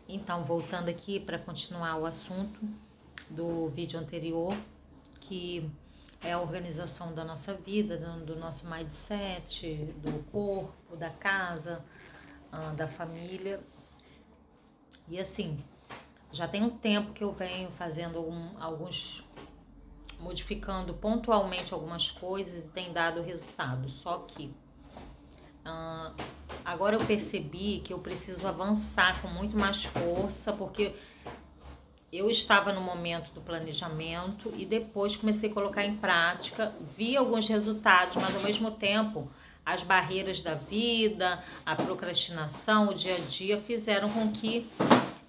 Então, voltando aqui para continuar o assunto do vídeo anterior, que é a organização da nossa vida, do nosso mindset, do corpo, da casa, da família. E assim, já tem um tempo que eu venho fazendo modificando pontualmente algumas coisas e tem dado resultado. Só que agora eu percebi que eu preciso avançar com muito mais força, porque eu estava no momento do planejamento e depois comecei a colocar em prática, vi alguns resultados, mas ao mesmo tempo as barreiras da vida, a procrastinação, o dia a dia fizeram com que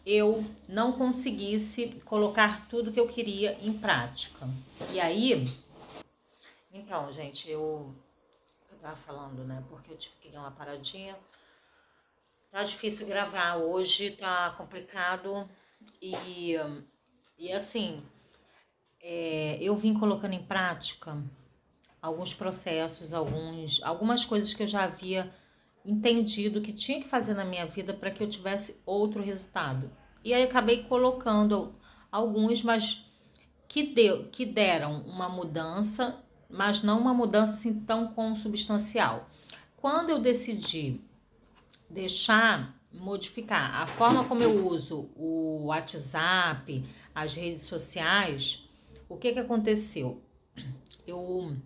eu não conseguisse colocar tudo que eu queria em prática. E aí, então, gente, eu tava falando, né, porque eu tive que dar uma paradinha. Tá difícil gravar hoje, tá complicado e assim, eu vim colocando em prática alguns processos, algumas coisas que eu já havia entendido que tinha que fazer na minha vida para que eu tivesse outro resultado. E aí acabei colocando alguns, mas que deram uma mudança, mas não uma mudança assim tão consubstancial. Quando eu decidi modificar a forma como eu uso o WhatsApp, as redes sociais, o que aconteceu? Eu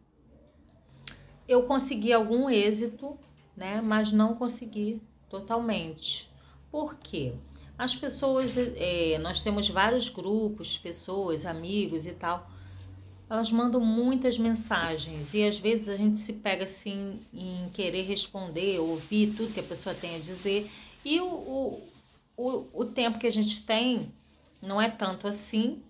consegui algum êxito, né? Mas não consegui totalmente. Por quê? As pessoas, nós temos vários grupos, pessoas, amigos e tal. Elas mandam muitas mensagens e às vezes a gente se pega assim em querer responder, ouvir tudo que a pessoa tem a dizer. E o tempo que a gente tem não é tanto assim,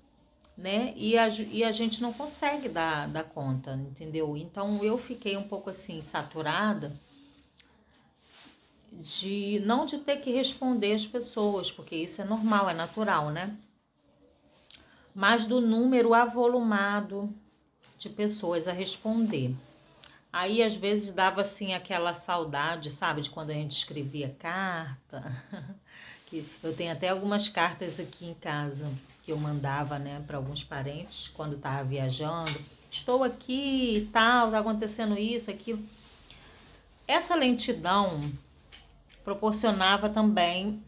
né? E a gente não consegue dar conta, entendeu? Então eu fiquei um pouco assim saturada não de ter que responder as pessoas, porque isso é normal, é natural, né? Mas do número avolumado de pessoas a responder. Aí às vezes dava assim aquela saudade, sabe, de quando a gente escrevia carta. Que eu tenho até algumas cartas aqui em casa que eu mandava, né, para alguns parentes quando estava viajando. Estou aqui e tal, tá acontecendo isso, aquilo. Essa lentidão proporcionava também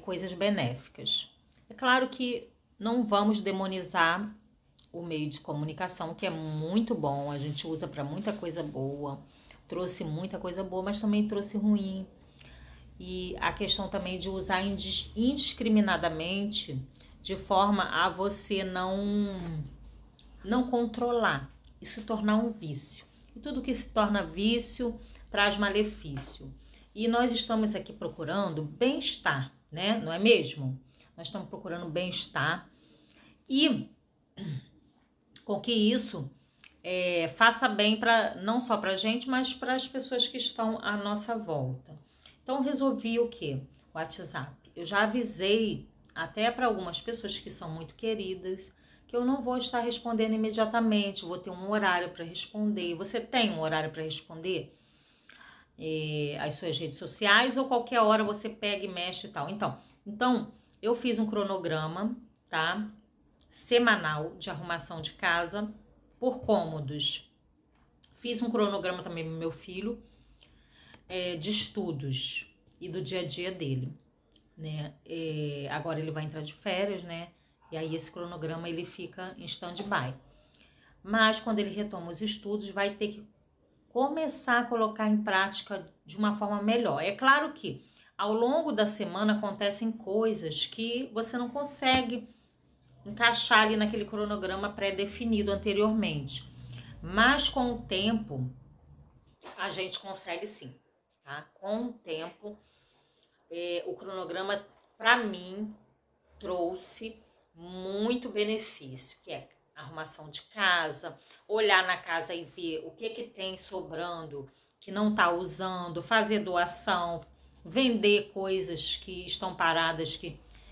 coisas benéficas. É claro que não vamos demonizar o meio de comunicação, que é muito bom, a gente usa para muita coisa boa, trouxe muita coisa boa, mas também trouxe ruim. E a questão também de usar indiscriminadamente, de forma a você não controlar e se tornar um vício. E tudo que se torna vício traz malefício. E nós estamos aqui procurando bem-estar, né? Não é mesmo? Nós estamos procurando bem-estar e com que isso faça bem não só para a gente, mas para as pessoas que estão à nossa volta. Então, resolvi o quê? O WhatsApp. Eu já avisei até para algumas pessoas que são muito queridas que eu não vou estar respondendo imediatamente, vou ter um horário para responder. Você tem um horário para responder as suas redes sociais ou qualquer hora você pega e mexe e tal? Então eu fiz um cronograma, tá? Semanal de arrumação de casa por cômodos. Fiz um cronograma também pro meu filho de estudos e do dia a dia dele, né? Agora ele vai entrar de férias, né? E aí esse cronograma ele fica em stand-by. Mas quando ele retoma os estudos, vai ter que começar a colocar em prática de uma forma melhor. É claro que ao longo da semana acontecem coisas que você não consegue encaixar ali naquele cronograma pré-definido anteriormente. Mas com o tempo, a gente consegue sim, tá? Com o tempo, o cronograma, para mim, trouxe muito benefício, que é arrumação de casa, olhar na casa e ver o que tem sobrando, que não tá usando, fazer doação, vender coisas que estão paradas,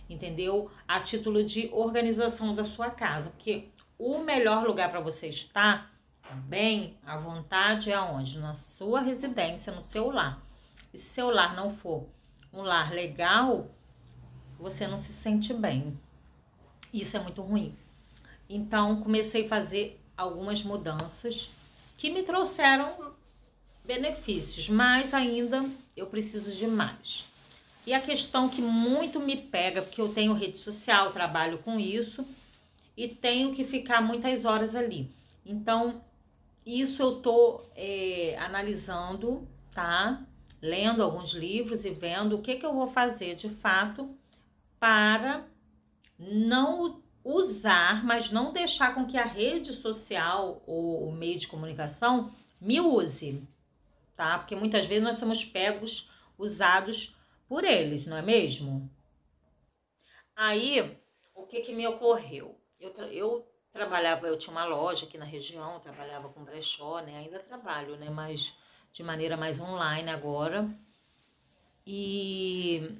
entendeu? A título de organização da sua casa, porque o melhor lugar para você estar bem, à vontade, é aonde? Na sua residência, no seu lar. E se seu lar não for um lar legal, você não se sente bem. Isso é muito ruim. Então, comecei a fazer algumas mudanças que me trouxeram benefícios, mas ainda eu preciso de mais. E a questão que muito me pega, porque eu tenho rede social, trabalho com isso, e tenho que ficar muitas horas ali. Então, isso eu tô analisando, tá? Lendo alguns livros e vendo o que eu vou fazer de fato para não usar, mas não deixar com que a rede social ou o meio de comunicação me use, tá? Porque muitas vezes nós somos pegos, usados por eles, não é mesmo? Aí, o que me ocorreu? Eu trabalhava, eu tinha uma loja aqui na região, trabalhava com brechó, né? Ainda trabalho, né? Mas de maneira mais online agora. E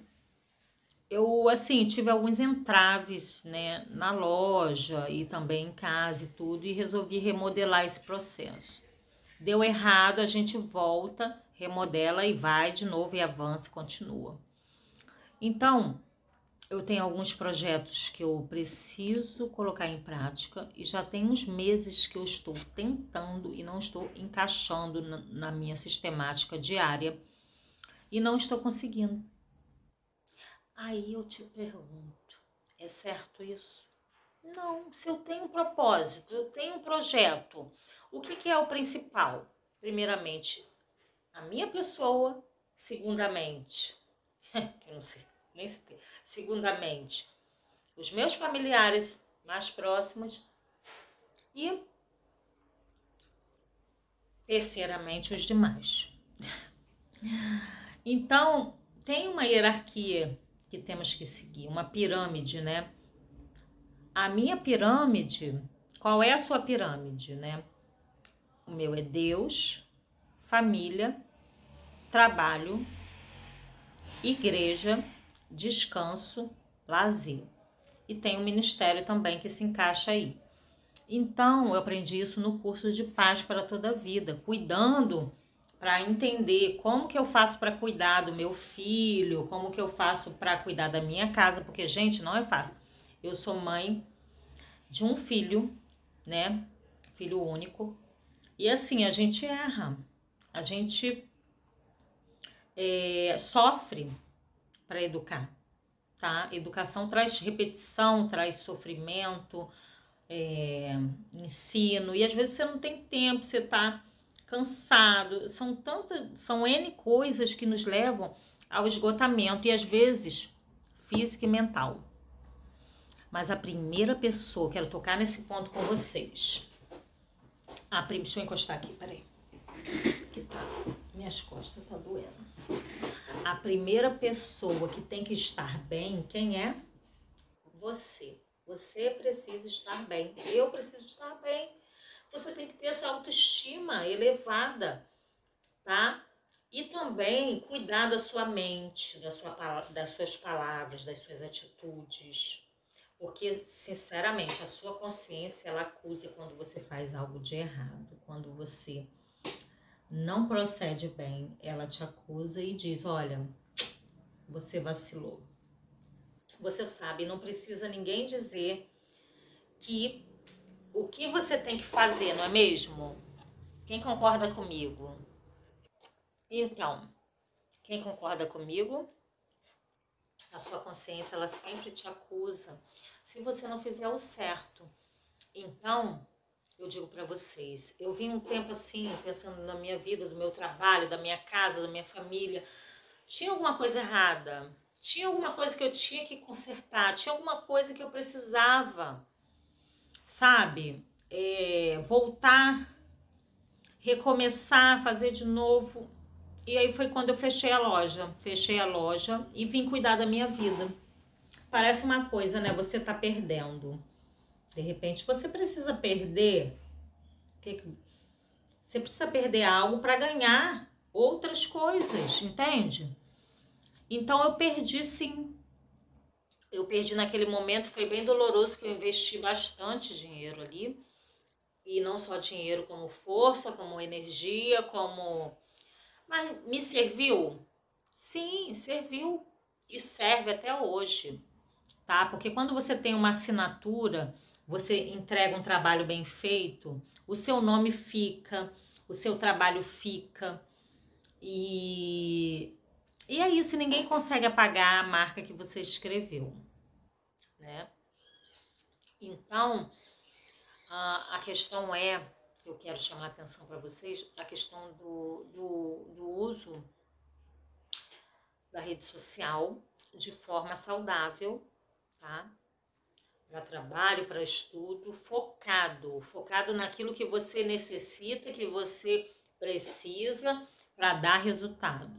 eu, assim, tive alguns entraves, né? Na loja e também em casa e tudo, e resolvi remodelar esse processo. Deu errado, a gente volta, remodela e vai de novo e avança e continua. Então, eu tenho alguns projetos que eu preciso colocar em prática e já tem uns meses que eu estou tentando e não estou encaixando na minha sistemática diária e não estou conseguindo. Aí eu te pergunto, é certo isso? Não, se eu tenho um propósito, eu tenho um projeto, o que é o principal? Primeiramente, a minha pessoa, segundamente, que não sei, nem sei, segundamente, os meus familiares mais próximos e terceiramente os demais. Então, tem uma hierarquia que temos que seguir, uma pirâmide, né? A minha pirâmide, qual é a sua pirâmide, né? O meu é Deus, família, trabalho, igreja, descanso, lazer. E tem um ministério também que se encaixa aí. Então, eu aprendi isso no curso de Paz para toda a Vida, cuidando para entender como que eu faço para cuidar do meu filho, como que eu faço para cuidar da minha casa, porque, gente, não é fácil. Eu sou mãe de um filho, né? Filho único. E assim, a gente erra, a gente sofre para educar, tá? Educação traz repetição, traz sofrimento, ensino, e às vezes você não tem tempo, você tá cansado, são N coisas que nos levam ao esgotamento, e às vezes físico e mental. Mas a primeira pessoa, quero tocar nesse ponto com vocês. Deixa eu encostar aqui, peraí. Que tá, minhas costas tá doendo. A primeira pessoa que tem que estar bem, quem é? Você. Você precisa estar bem. Eu preciso estar bem. Você tem que ter essa autoestima elevada, tá? E também cuidar da sua mente, das suas palavras, das suas atitudes. Porque, sinceramente, a sua consciência, ela acusa quando você faz algo de errado. Quando você não procede bem, ela te acusa e diz, olha, você vacilou. Você sabe, não precisa ninguém dizer que o que você tem que fazer, não é mesmo? Quem concorda comigo? Então, quem concorda comigo? A sua consciência, ela sempre te acusa se você não fizer o certo. Então, eu digo para vocês, eu vim um tempo assim, pensando na minha vida, do meu trabalho, da minha casa, da minha família. Tinha alguma coisa errada, tinha alguma coisa que eu tinha que consertar, tinha alguma coisa que eu precisava, sabe? Voltar, recomeçar, fazer de novo. E aí foi quando eu fechei a loja e vim cuidar da minha vida. Parece uma coisa, né? Você tá perdendo. De repente você precisa perder. Você precisa perder algo para ganhar outras coisas, entende? Então eu perdi sim. Eu perdi naquele momento, foi bem doloroso, porque eu investi bastante dinheiro ali. E não só dinheiro, como força, como energia, como... Mas me serviu? Sim, serviu. E serve até hoje. tá? Porque quando você tem uma assinatura, você entrega um trabalho bem feito, o seu nome fica, o seu trabalho fica, e é isso, ninguém consegue apagar a marca que você escreveu, né? Então, a questão é, eu quero chamar a atenção para vocês, a questão do uso da rede social de forma saudável, tá? Para trabalho, para estudo, focado naquilo que você necessita, que você precisa para dar resultado.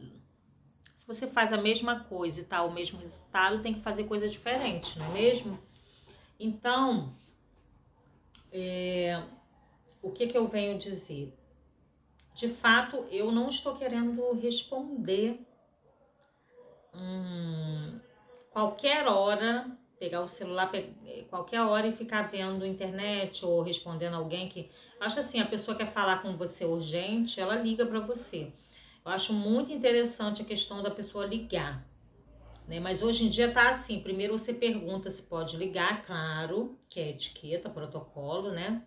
Se você faz a mesma coisa e tá o mesmo resultado, tem que fazer coisa diferente, não é mesmo? Então, o que eu venho dizer? De fato, eu não estou querendo responder qualquer hora, pegar o celular qualquer hora e ficar vendo internet ou respondendo alguém que... Acho assim, a pessoa quer falar com você urgente, ela liga para você. Eu acho muito interessante a questão da pessoa ligar, né? Mas hoje em dia tá assim, primeiro você pergunta se pode ligar, claro, que é etiqueta, protocolo, né?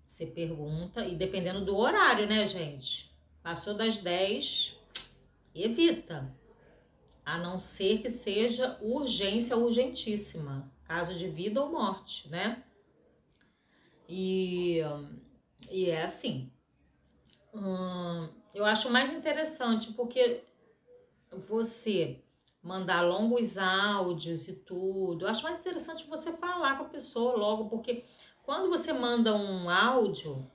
Você pergunta, e dependendo do horário, né, gente? Passou das 10, evita. A não ser que seja urgência urgentíssima, caso de vida ou morte, né? E é assim. Eu acho mais interessante porque você mandar longos áudios e tudo, eu acho mais interessante você falar com a pessoa logo, porque quando você manda um áudio,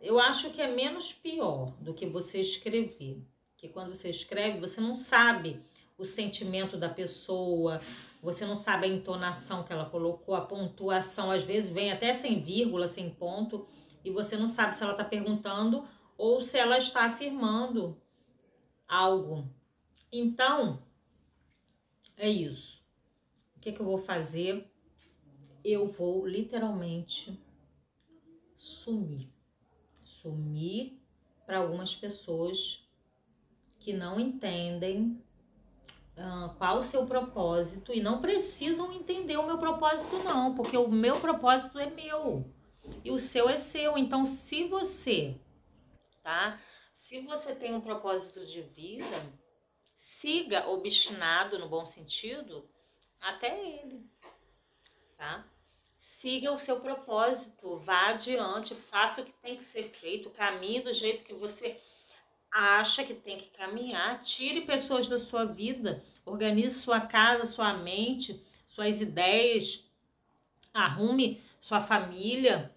eu acho que é menos pior do que você escrever. Porque quando você escreve, você não sabe o sentimento da pessoa, você não sabe a entonação que ela colocou, a pontuação, às vezes vem até sem vírgula, sem ponto, e você não sabe se ela está perguntando ou se ela está afirmando algo. Então, é isso. O que eu vou fazer? Eu vou literalmente sumir para algumas pessoas que não entendem qual o seu propósito e não precisam entender o meu propósito não, porque o meu propósito é meu e o seu é seu. Então, se você tem um propósito de vida, siga obstinado no bom sentido até ele, tá? Siga o seu propósito, vá adiante, faça o que tem que ser feito, caminhe do jeito que você acha que tem que caminhar, tire pessoas da sua vida, organize sua casa, sua mente, suas ideias, arrume sua família.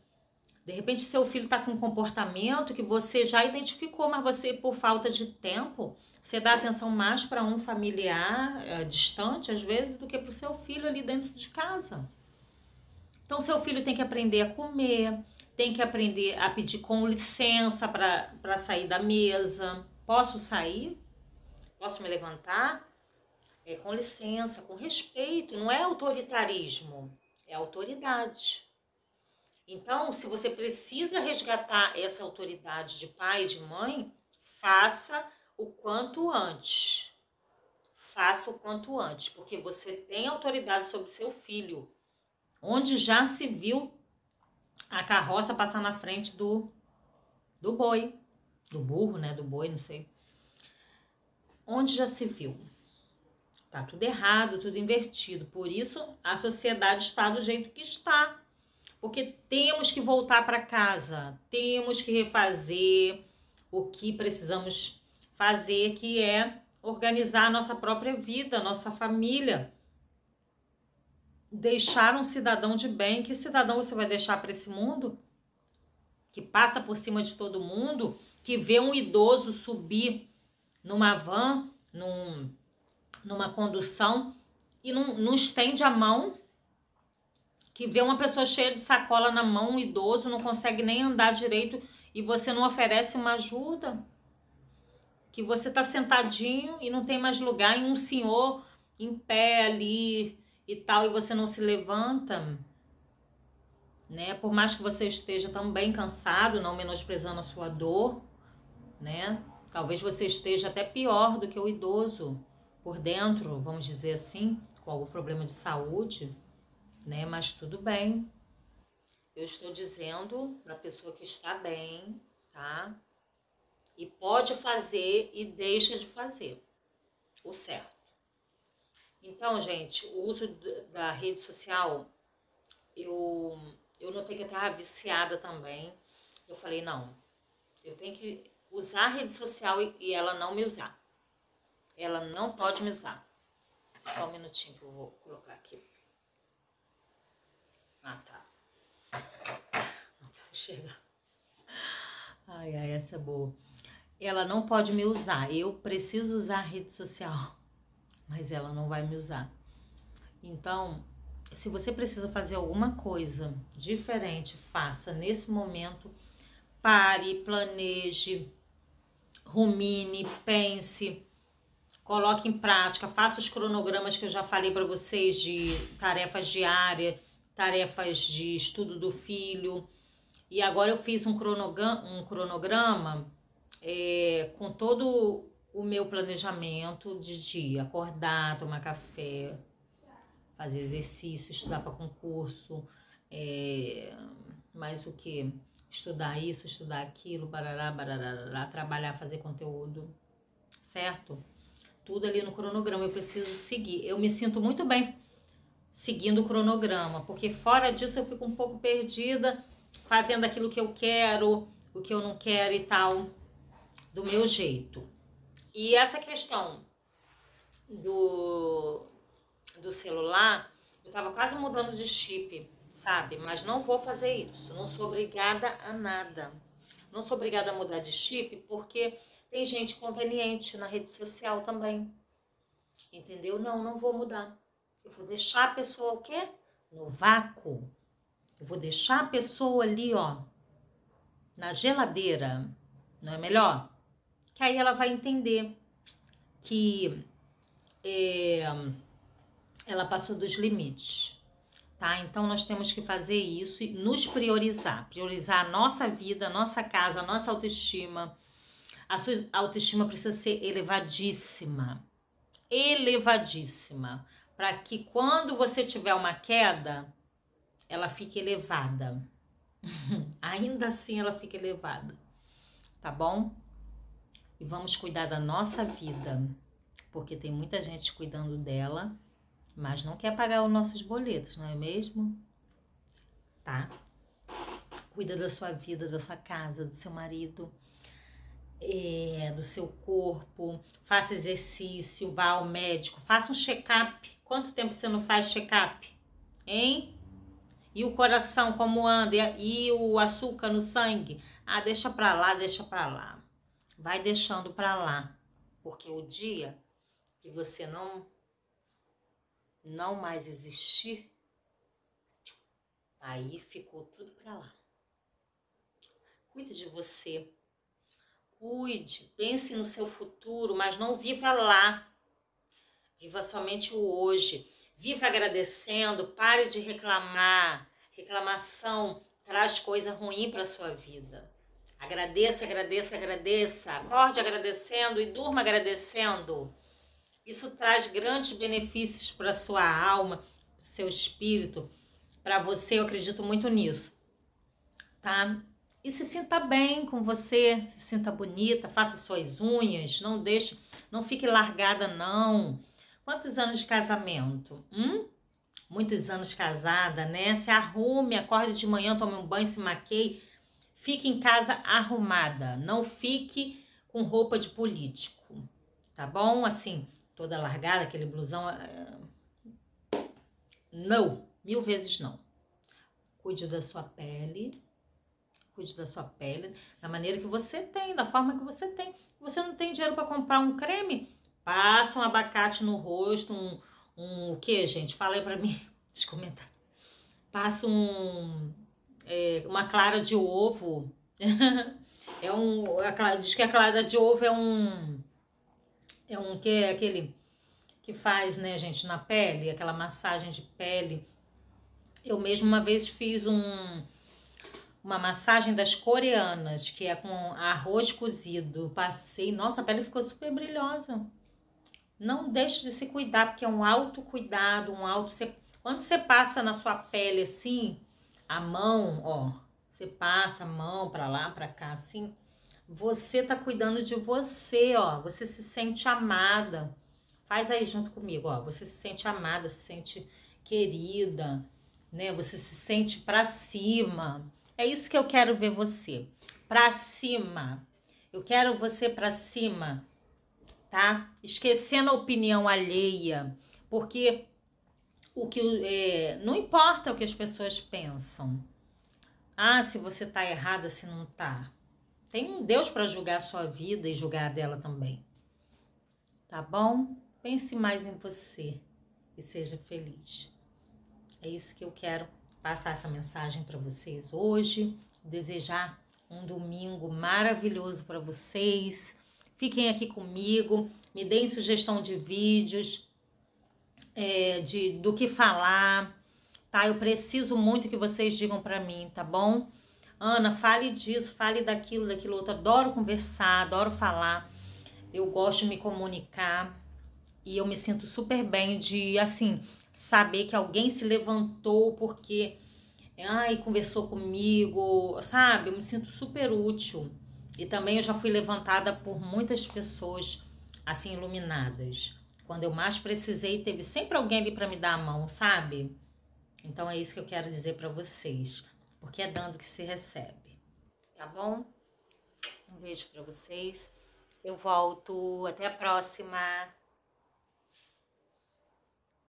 De repente seu filho está com um comportamento que você já identificou, mas você, por falta de tempo, você dá atenção mais para um familiar distante, às vezes, do que para o seu filho ali dentro de casa. Então, seu filho tem que aprender a comer, tem que aprender a pedir com licença para sair da mesa. Posso sair? Posso me levantar? Com licença, com respeito. Não é autoritarismo, é autoridade. Então, se você precisa resgatar essa autoridade de pai e de mãe, faça o quanto antes. Faça o quanto antes, porque você tem autoridade sobre seu filho. Onde já se viu a carroça passar na frente do boi, do burro, né, do boi, não sei. Onde já se viu? Tá tudo errado, tudo invertido. Por isso a sociedade está do jeito que está. Porque temos que voltar para casa, temos que refazer o que precisamos fazer, que é organizar a nossa própria vida, a nossa família. Deixar um cidadão de bem. Que cidadão você vai deixar para esse mundo? Que passa por cima de todo mundo, que vê um idoso subir numa van, numa condução e não estende a mão, que vê uma pessoa cheia de sacola na mão, um idoso, não consegue nem andar direito e você não oferece uma ajuda, que você tá sentadinho e não tem mais lugar, e um senhor em pé ali e tal, e você não se levanta, né? Por mais que você esteja também cansado, não menosprezando a sua dor, né? Talvez você esteja até pior do que o idoso, por dentro, vamos dizer assim, com algum problema de saúde, né? Mas tudo bem. Eu estou dizendo para a pessoa que está bem, tá? E pode fazer e deixa de fazer o certo. Então, gente, o uso da rede social, eu notei que eu estava viciada também. Eu falei, não, eu tenho que usar a rede social e ela não me usar. Ela não pode me usar. Só um minutinho que eu vou colocar aqui. Ah, tá. Não tá chegando. Ai, essa é boa. Ela não pode me usar. Eu preciso usar a rede social, mas ela não vai me usar. Então, se você precisa fazer alguma coisa diferente, faça nesse momento. Pare, planeje, rumine, pense, coloque em prática, faça os cronogramas que eu já falei para vocês de tarefas diárias, tarefas de estudo do filho. E agora eu fiz um cronograma com todo o meu planejamento de dia. Acordar, tomar café, fazer exercício, estudar para concurso, mais o que? Estudar isso, estudar aquilo, barará, barará, trabalhar, fazer conteúdo, certo? Tudo ali no cronograma, eu preciso seguir. Eu me sinto muito bem seguindo o cronograma, porque fora disso eu fico um pouco perdida, fazendo aquilo que eu quero, o que eu não quero e tal, do meu jeito. E essa questão do celular, eu tava quase mudando de chip, sabe? Mas não vou fazer isso, não sou obrigada a nada. Não sou obrigada a mudar de chip, porque tem gente conveniente na rede social também, entendeu? Não vou mudar. Eu vou deixar a pessoa o quê? No vácuo. Eu vou deixar a pessoa ali, ó, na geladeira, não é melhor? Que aí ela vai entender que ela passou dos limites, tá? Então nós temos que fazer isso e nos priorizar a nossa vida, a nossa casa, a nossa autoestima. A sua autoestima precisa ser elevadíssima, para que quando você tiver uma queda, ela fique elevada. Ainda assim ela fica elevada, tá bom? E vamos cuidar da nossa vida, porque tem muita gente cuidando dela, mas não quer pagar os nossos boletos, não é mesmo? Tá? Cuida da sua vida, da sua casa, do seu marido, do seu corpo, faça exercício, vá ao médico, faça um check-up. Quanto tempo você não faz check-up? Hein? E o coração como anda? E o açúcar no sangue? Ah, deixa pra lá, deixa pra lá. Vai deixando pra lá, porque o dia que você não mais existir, aí ficou tudo pra lá. Cuide de você. Cuide, pense no seu futuro, mas não viva lá. Viva somente o hoje. Viva agradecendo, pare de reclamar. Reclamação traz coisa ruim para sua vida. Agradeça, agradeça, agradeça. Acorde agradecendo e durma agradecendo. Isso traz grandes benefícios para sua alma, seu espírito, para você. Eu acredito muito nisso, tá? E se sinta bem com você, se sinta bonita, faça suas unhas, não fique largada não. Quantos anos de casamento? Muitos anos casada, né? Se arrume, acorde de manhã, tome um banho, se maqueie. Fique em casa arrumada, não fique com roupa de político, tá bom? Assim, toda largada, aquele blusão. Não, 1000 vezes não. Cuide da sua pele. Cuide da sua pele da maneira que você tem, da forma que você tem. Você não tem dinheiro para comprar um creme? Passa um abacate no rosto, o que, gente? Fala aí pra mim, nos comentários. Passa uma clara de ovo. Diz que a clara de ovo que é aquele que faz, né, gente, na pele, aquela massagem de pele. Eu mesma uma vez fiz uma massagem das coreanas, que é com arroz cozido. Passei, nossa, a pele ficou super brilhosa. não deixe de se cuidar, porque é um autocuidado, quando você passa na sua pele assim, a mão, ó, você passa a mão pra lá, pra cá, assim, você tá cuidando de você, ó, você se sente amada. Faz aí junto comigo, ó, você se sente amada, se sente querida, né? Você se sente pra cima. É isso que eu quero ver você, pra cima. Eu quero você pra cima, tá? Esquecendo a opinião alheia, porque não importa o que as pessoas pensam. Ah, se você tá errada, se não tá. Tem um Deus para julgar a sua vida e julgar a dela também. Tá bom? Pense mais em você e seja feliz. É isso que eu quero passar essa mensagem para vocês hoje. Desejar um domingo maravilhoso para vocês. Fiquem aqui comigo, me deem sugestão de vídeos, do que falar, tá? Eu preciso muito que vocês digam para mim, tá bom? Ana, fale disso, fale daquilo outro. Adoro conversar, adoro falar. Eu gosto de me comunicar e eu me sinto super bem de, assim, saber que alguém se levantou porque, conversou comigo, sabe? Eu me sinto super útil. E também eu já fui levantada por muitas pessoas, assim, iluminadas. Quando eu mais precisei, teve sempre alguém ali para me dar a mão, sabe? Então é isso que eu quero dizer para vocês, porque é dando que se recebe, tá bom? Um beijo para vocês. Eu volto, até a próxima.